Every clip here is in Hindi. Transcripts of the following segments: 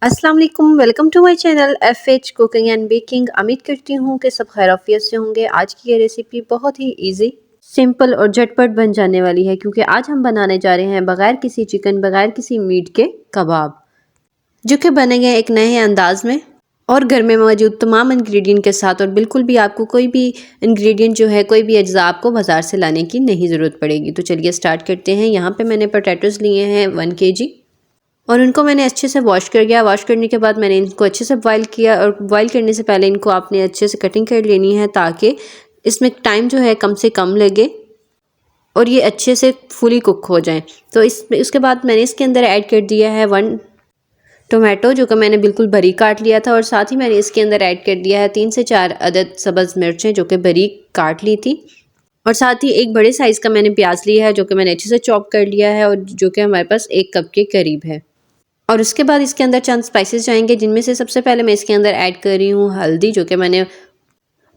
अस्सलाम वालेकुम, welcome to my channel FH cooking and baking. उम्मीद करती हूँ कि सब खैरियत से होंगे। आज की ये रेसिपी बहुत ही इजी, सिंपल और झटपट बन जाने वाली है क्योंकि आज हम बनाने जा रहे हैं बगैर किसी चिकन, बगैर किसी मीट के कबाब, जो कि बनेंगे एक नए अंदाज में और घर में मौजूद तमाम इंग्रेडिएंट के साथ। और बिल्कुल भी आपको कोई भी इंग्रेडिएंट जो है, कोई भी अज्जा आपको बाजार से लाने की नहीं ज़रूरत पड़ेगी। तो चलिए स्टार्ट करते हैं। यहाँ पे मैंने पोटैटोज़ लिए हैं 1 kg और उनको मैंने अच्छे से वॉश कर लिया। वॉश करने के बाद मैंने इनको अच्छे से बॉईल किया और बॉईल करने से पहले इनको आपने अच्छे से कटिंग कर लेनी है ताकि इसमें टाइम जो है कम से कम लगे और ये अच्छे से फुली कुक हो जाए। तो उसके बाद मैंने इसके अंदर ऐड कर दिया है 1 टोमेटो, जो कि मैंने बिल्कुल बारीक काट लिया था। और साथ ही मैंने इसके अंदर ऐड कर दिया है 3 से 4 अदद सब्ज़ मिर्चें, जो कि बारीक काट ली थी। और साथ ही एक बड़े साइज़ का मैंने प्याज लिया है, जो कि मैंने अच्छे से चॉप कर लिया है और जो कि हमारे पास 1 कप के करीब है। और उसके बाद इसके अंदर चंद स्पाइसेस जाएंगे, जिनमें से सबसे पहले मैं इसके अंदर ऐड कर रही हूँ हल्दी, जो कि मैंने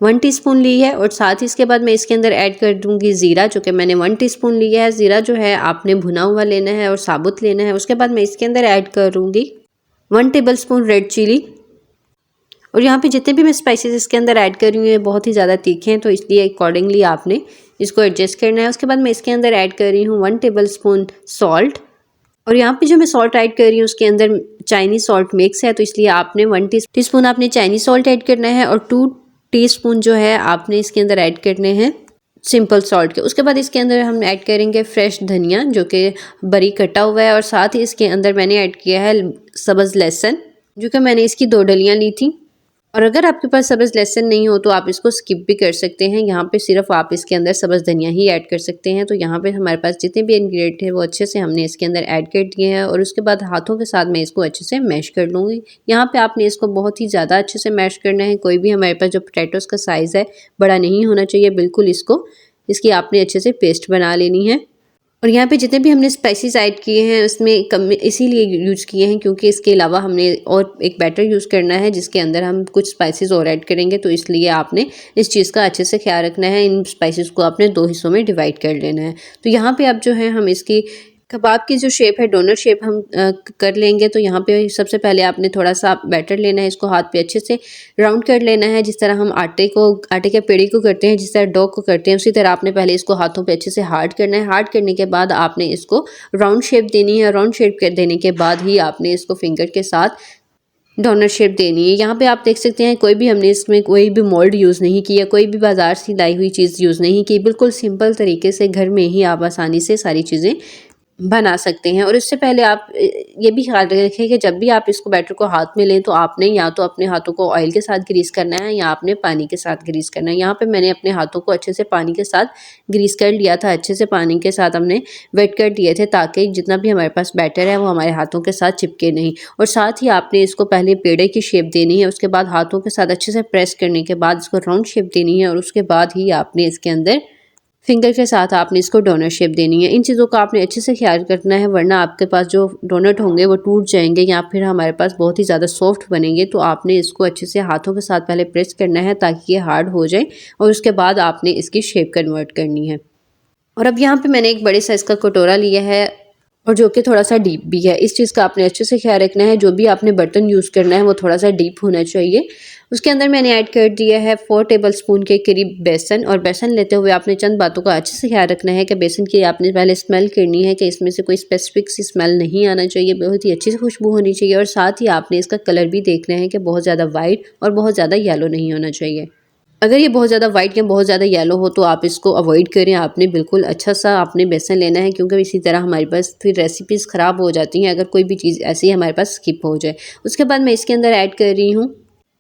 1 टीस्पून ली है। और साथ ही इसके बाद मैं इसके अंदर ऐड कर दूंगी ज़ीरा, जो कि मैंने 1 टीस्पून लिया है। ज़ीरा जो है आपने भुना हुआ लेना है और साबुत लेना है। उसके बाद मैं इसके अंदर ऐड करूँगी 1 टेबलस्पून रेड चिली। और यहाँ पे जितने भी मैं स्पाइसेस इसके अंदर ऐड कर रही हूँ ये बहुत ही ज़्यादा तीखे हैं, तो इसलिए अकॉर्डिंगली आपने इसको एडजस्ट करना है। उसके बाद मैं इसके अंदर ऐड कर रही हूँ 1 टेबलस्पून सॉल्ट। और यहाँ पे जो मैं सॉल्ट ऐड कर रही हूँ उसके अंदर चाइनीज़ सॉल्ट मिक्स है, तो इसलिए आपने 1 टीस्पून आपने चाइनीज़ सॉल्ट ऐड करना है और 2 टीस्पून जो है आपने इसके अंदर ऐड करने हैं सिंपल सॉल्ट के। उसके बाद इसके अंदर हम ऐड करेंगे फ्रेश धनिया, जो कि बारीक कटा हुआ है। और साथ ही इसके अंदर मैंने ऐड किया है सब्ज़ लहसुन, जो कि मैंने इसकी 2 डलियाँ ली थी। और अगर आपके पास सब्ज़ लहसुन नहीं हो तो आप इसको स्किप भी कर सकते हैं। यहाँ पे सिर्फ आप इसके अंदर सब्ज़ धनिया ही ऐड कर सकते हैं। तो यहाँ पे हमारे पास जितने भी इंग्रेडिएंट है वो अच्छे से हमने इसके अंदर ऐड कर दिए हैं। और उसके बाद हाथों के साथ मैं इसको अच्छे से मैश कर लूँगी। यहाँ पे आपने इसको बहुत ही ज़्यादा अच्छे से मैश करना है। कोई भी हमारे पास जो पोटैटोज़ का साइज़ है बड़ा नहीं होना चाहिए, बिल्कुल इसकी आपने अच्छे से पेस्ट बना लेनी है। और यहाँ पे जितने भी हमने स्पाइसेस ऐड किए हैं उसमें कम इसीलिए यूज किए हैं क्योंकि इसके अलावा हमने और एक बैटर यूज़ करना है जिसके अंदर हम कुछ स्पाइसेस और ऐड करेंगे। तो इसलिए आपने इस चीज़ का अच्छे से ख्याल रखना है। इन स्पाइसेस को आपने 2 हिस्सों में डिवाइड कर लेना है। तो यहाँ पे अब जो है हम इसकी कबाब की जो शेप है डोनट शेप हम कर लेंगे। तो यहाँ पे सबसे पहले आपने थोड़ा सा बैटर लेना है, इसको हाथ पे अच्छे से राउंड कर लेना है। जिस तरह हम आटे के पेड़ी को करते हैं, जिस तरह डो को करते हैं, उसी तरह आपने पहले इसको हाथों पे अच्छे से हार्ड करना है। हार्ड करने के बाद आपने इसको राउंड शेप देनी है। राउंड शेप कर देने के बाद ही आपने इसको फिंगर के साथ डोनट शेप देनी है। यहाँ पे आप देख सकते हैं कोई भी हमने इसमें कोई भी मोल्ड यूज़ नहीं किया, कोई भी बाजार से लाई हुई चीज़ यूज़ नहीं की। बिल्कुल सिंपल तरीके से घर में ही आप आसानी से सारी चीज़ें बना सकते हैं। और इससे पहले आप ये भी ख्याल रखें कि जब भी आप इसको बैटर को हाथ में लें तो आपने या तो अपने हाथों को ऑयल के साथ ग्रीस करना है या आपने पानी के साथ ग्रीस करना है। यहाँ पे मैंने अपने हाथों को अच्छे से पानी के साथ ग्रीस कर लिया था। अच्छे से पानी के साथ हमने वेट कर दिए थे ताकि जितना भी हमारे पास बैटर है वो हमारे हाथों के साथ चिपके नहीं। और साथ ही आपने इसको पहले पेड़े की शेप देनी है, उसके बाद हाथों के साथ अच्छे से प्रेस करने के बाद इसको राउंड शेप देनी है और उसके बाद ही आपने इसके अंदर फिंगर के साथ आपने इसको डोनट शेप देनी है। इन चीज़ों का आपने अच्छे से ख्याल रखना है, वरना आपके पास जो डोनट होंगे वो टूट जाएंगे या फिर हमारे पास बहुत ही ज़्यादा सॉफ्ट बनेंगे। तो आपने इसको अच्छे से हाथों के साथ पहले प्रेस करना है ताकि ये हार्ड हो जाए और उसके बाद आपने इसकी शेप कन्वर्ट करनी है। और अब यहाँ पे मैंने एक बड़े साइज़ का कटोरा लिया है और जो कि थोड़ा सा डीप भी है। इस चीज़ का आपने अच्छे से ख्याल रखना है, जो भी आपने बर्तन यूज़ करना है वो थोड़ा सा डीप होना चाहिए। उसके अंदर मैंने ऐड कर दिया है 4 टेबलस्पून के करीब बेसन। और बेसन लेते हुए आपने चंद बातों का अच्छे से ख्याल रखना है कि बेसन की आपने पहले स्मेल करनी है कि इसमें से कोई स्पेसिफिक सी स्मेल नहीं आना चाहिए, बहुत ही अच्छी सी खुशबू होनी चाहिए। और साथ ही आपने इसका कलर भी देखना है कि बहुत ज़्यादा वाइट और बहुत ज़्यादा येलो नहीं होना चाहिए। अगर ये बहुत ज़्यादा वाइट या बहुत ज़्यादा येलो हो तो आप इसको अवॉइड करें। आपने बिल्कुल अच्छा सा आपने बेसन लेना है क्योंकि इसी तरह हमारे पास फिर रेसिपीज़ ख़राब हो जाती हैं अगर कोई भी चीज़ ऐसी हमारे पास स्किप हो जाए। उसके बाद मैं इसके अंदर ऐड कर रही हूँ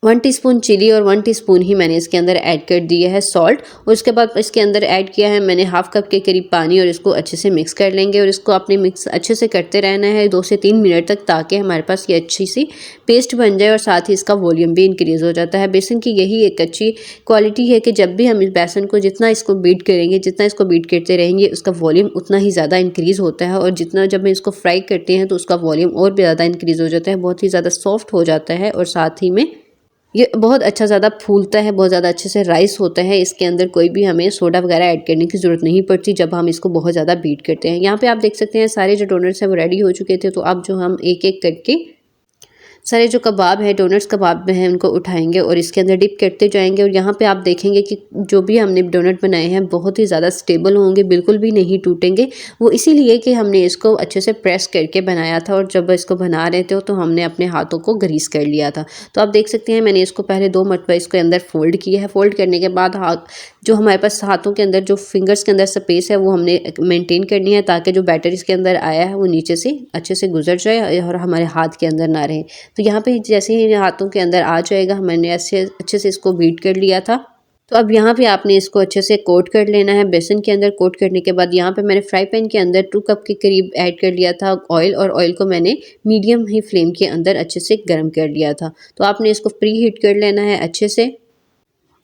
1 टीस्पून चिली और 1 टीस्पून ही मैंने इसके अंदर ऐड कर दिया है सॉल्ट। और उसके बाद इसके अंदर ऐड किया है मैंने हाफ़ कप के करीब पानी और इसको अच्छे से मिक्स कर लेंगे। और इसको आपने मिक्स अच्छे से करते रहना है 2 से 3 मिनट तक, ताकि हमारे पास ये अच्छी सी पेस्ट बन जाए और साथ ही इसका वॉल्यूम भी इंक्रीज़ हो जाता है। बेसन की यही एक अच्छी क्वालिटी है कि जब भी हम इस बेसन को जितना इसको बीट करेंगे, जितना इसको बीट करते रहेंगे, उसका वॉल्यूम उतना ही ज़्यादा इंक्रीज़ होता है। और जितना जब हम इसको फ्राई करते हैं तो उसका वॉल्यूम और भी ज़्यादा इंक्रीज़ हो जाता है, बहुत ही ज़्यादा सॉफ्ट हो जाता है और साथ ही में ये बहुत अच्छा ज़्यादा फूलता है, बहुत ज़्यादा अच्छे से राइस होता है। इसके अंदर कोई भी हमें सोडा वगैरह ऐड करने की ज़रूरत नहीं पड़ती जब हम इसको बहुत ज़्यादा बीट करते हैं। यहाँ पे आप देख सकते हैं सारे जो डोनट्स हैं वो रेडी हो चुके थे। तो अब जो हम एक एक करके सारे जो कबाब है, डोनट्स कबाब हैं, उनको उठाएंगे और इसके अंदर डिप करते जाएंगे। और यहाँ पे आप देखेंगे कि जो भी हमने डोनट बनाए हैं बहुत ही ज़्यादा स्टेबल होंगे, बिल्कुल भी नहीं टूटेंगे। वो इसीलिए कि हमने इसको अच्छे से प्रेस करके बनाया था और जब इसको बना रहे थे तो हमने अपने हाथों को ग्रीस कर लिया था। तो आप देख सकते हैं मैंने इसको पहले 2 मरतबा इसके अंदर फोल्ड किया है। फोल्ड करने के बाद जो हमारे पास हाथों के अंदर जो फिंगर्स के अंदर स्पेस है वो हमने मेंटेन करनी है, ताकि जो बैटर इसके अंदर आया है वो नीचे से अच्छे से गुजर जाए और हमारे हाथ के अंदर ना रहे। तो यहाँ पे जैसे ही हाथों के अंदर आ जाएगा, मैंने ऐसे अच्छे से इसको बीट कर लिया था। तो अब यहाँ पे आपने इसको अच्छे से कोट कर लेना है बेसन के अंदर। कोट करने के बाद यहाँ पे मैंने फ्राई पैन के अंदर 2 कप के करीब ऐड कर लिया था ऑयल, और ऑयल को मैंने मीडियम ही फ्लेम के अंदर अच्छे से गर्म कर लिया था। तो आपने इसको प्री हीट कर लेना है अच्छे से,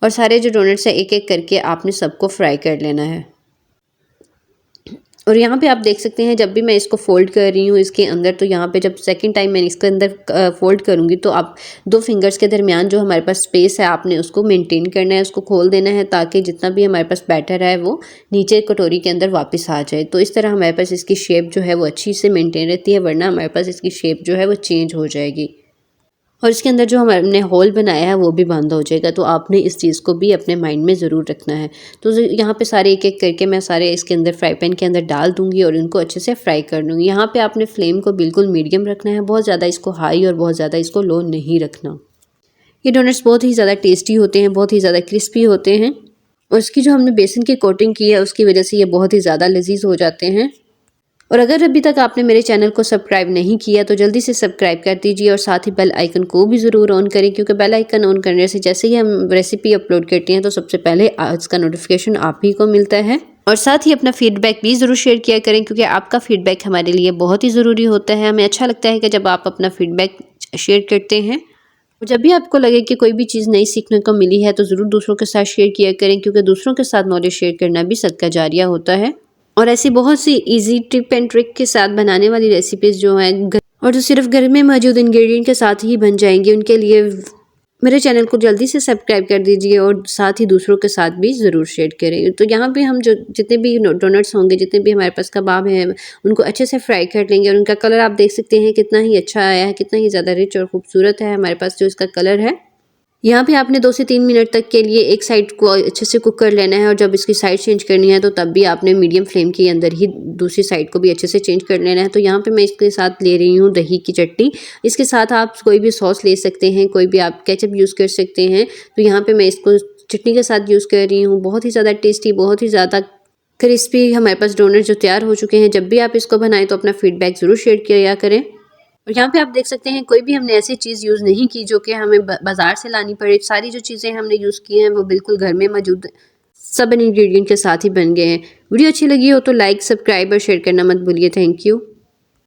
और सारे जो डोनट्स है एक एक करके आपने सबको फ्राई कर लेना है। और यहाँ पे आप देख सकते हैं जब भी मैं इसको फोल्ड कर रही हूँ इसके अंदर, तो यहाँ पे जब सेकंड टाइम मैं इसके अंदर फोल्ड करूँगी तो आप 2 फिंगर्स के दरमियान जो हमारे पास स्पेस है आपने उसको मेंटेन करना है, उसको खोल देना है, ताकि जितना भी हमारे पास बैटर है वो नीचे कटोरी के अंदर वापस आ जाए। तो इस तरह हमारे पास इसकी शेप जो है वो अच्छी से मेनटेन रहती है, वरना हमारे पास इसकी शेप जो है वो चेंज हो जाएगी और इसके अंदर जो हमने होल बनाया है वो भी बंद हो जाएगा। तो आपने इस चीज़ को भी अपने माइंड में ज़रूर रखना है। तो यहाँ पे सारे एक एक करके मैं सारे इसके अंदर फ्राई पैन के अंदर डाल दूँगी और इनको अच्छे से फ्राई कर लूँगी। यहाँ पे आपने फ्लेम को बिल्कुल मीडियम रखना है, बहुत ज़्यादा इसको हाई और बहुत ज़्यादा इसको लो नहीं रखना। ये डोनट्स बहुत ही ज़्यादा टेस्टी होते हैं, बहुत ही ज़्यादा क्रिस्पी होते हैं, और इसकी जो हमने बेसन की कोटिंग की है उसकी वजह से ये बहुत ही ज़्यादा लजीज हो जाते हैं। और अगर अभी तक आपने मेरे चैनल को सब्सक्राइब नहीं किया तो जल्दी से सब्सक्राइब कर दीजिए और साथ ही बेल आइकन को भी ज़रूर ऑन करें, क्योंकि बेल आइकन ऑन करने से जैसे ही हम रेसिपी अपलोड करते हैं तो सबसे पहले इसका नोटिफिकेशन आप ही को मिलता है। और साथ ही अपना फीडबैक भी ज़रूर शेयर किया करें, क्योंकि आपका फीडबैक हमारे लिए बहुत ही ज़रूरी होता है। हमें अच्छा लगता है कि जब आप अपना फीडबैक शेयर करते हैं। और जब भी आपको लगे कि कोई भी चीज़ नई सीखने को मिली है तो ज़रूर दूसरों के साथ शेयर किया करें, क्योंकि दूसरों के साथ नॉलेज शेयर करना भी सदका जारिया होता है। और ऐसी बहुत सी इजी टिप एंड ट्रिक के साथ बनाने वाली रेसिपीज़ जो हैं और जो सिर्फ घर में मौजूद इंग्रेडिएंट के साथ ही बन जाएंगी, उनके लिए मेरे चैनल को जल्दी से सब्सक्राइब कर दीजिए और साथ ही दूसरों के साथ भी ज़रूर शेयर करें। तो यहाँ पे हम जो जितने भी डोनट्स होंगे, जितने भी हमारे पास कबाब हैं, उनको अच्छे से फ्राई कर लेंगे। और उनका कलर आप देख सकते हैं कितना ही अच्छा आया है, कितना ही ज़्यादा रिच और खूबसूरत है हमारे पास जो इसका कलर है। यहाँ पे आपने 2 से 3 मिनट तक के लिए एक साइड को अच्छे से कुक कर लेना है, और जब इसकी साइड चेंज करनी है तो तब भी आपने मीडियम फ्लेम के अंदर ही दूसरी साइड को भी अच्छे से चेंज कर लेना है। तो यहाँ पे मैं इसके साथ ले रही हूँ दही की चटनी। इसके साथ आप कोई भी सॉस ले सकते हैं, कोई भी आप केचप यूज़ कर सकते हैं। तो यहाँ पे मैं इसको चटनी के साथ यूज़ कर रही हूँ। बहुत ही ज़्यादा टेस्टी, बहुत ही ज़्यादा क्रिस्पी हमारे पास डोनट जो तैयार हो चुके हैं। जब भी आप इसको बनाएं तो अपना फीडबैक ज़रूर शेयर किया करें। और यहाँ पे आप देख सकते हैं कोई भी हमने ऐसी चीज़ यूज़ नहीं की जो कि हमें बाज़ार से लानी पड़े। सारी जो चीज़ें हमने यूज़ की हैं वो बिल्कुल घर में मौजूद सब इंग्रेडिएंट के साथ ही बन गए हैं। वीडियो अच्छी लगी हो तो लाइक, सब्सक्राइब और शेयर करना मत भूलिए। Thank you.